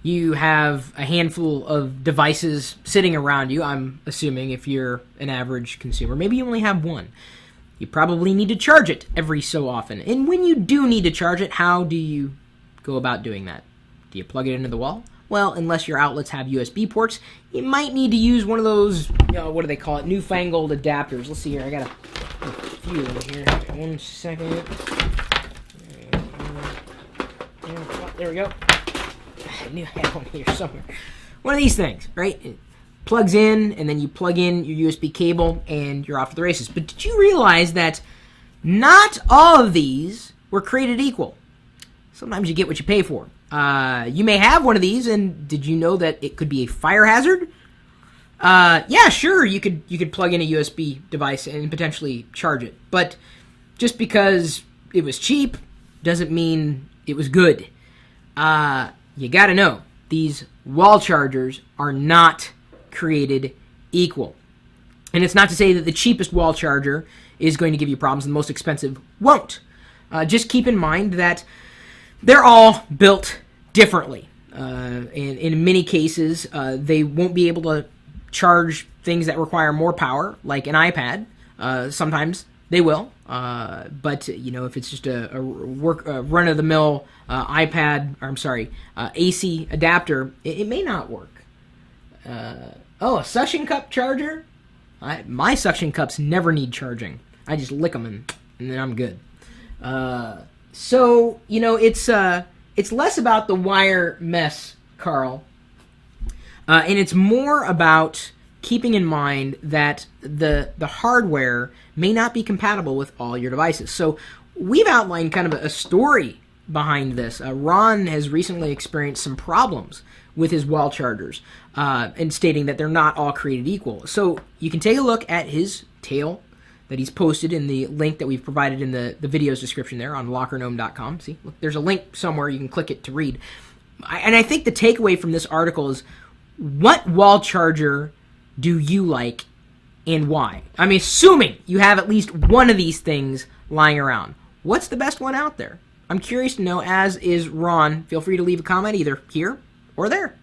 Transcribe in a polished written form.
you have a handful of devices sitting around you. I'm assuming if you're an average consumer, maybe you only have one. You probably need to charge it every so often. And when you do need to charge it, how do you go about doing that? Do you plug it into the wall? Well, unless your outlets have USB ports, you might need to use one of those, what do they call it, newfangled adapters. Let's see here. I got a few in here. 1 second. There we go. I knew I had one here somewhere. One of these things, right? It plugs in, and then you plug in your USB cable, and you're off to the races. But did you realize that not all of these were created equal? Sometimes you get what you pay for. You may have one of these, and did you know that it could be a fire hazard? Yeah, sure, you could plug in a USB device and potentially charge it. But just because it was cheap doesn't mean it was good. You gotta know, these wall chargers are not created equal. And it's not to say that the cheapest wall charger is going to give you problems and the most expensive won't. Just keep in mind that they're all built differently. In many cases, they won't be able to charge things that require more power, like an iPad. Sometimes they will, but if it's just a run-of-the-mill AC adapter, it may not work. A suction cup charger? My suction cups never need charging. I just lick them and then I'm good. So it's less about the wire mess, Carl, and it's more about keeping in mind that the hardware may not be compatible with all your devices. So we've outlined kind of a story behind this. Ron has recently experienced some problems with his wall chargers, and stating that they're not all created equal. So you can take a look at his tale that he's posted in the link that we've provided in the video's description there on lockergnome.com. See, look, there's a link somewhere. You can click it to read. And I think the takeaway from this article is, what wall charger do you like and why? I'm assuming you have at least one of these things lying around. What's the best one out there? I'm curious to know, as is Ron. Feel free to leave a comment either here or there.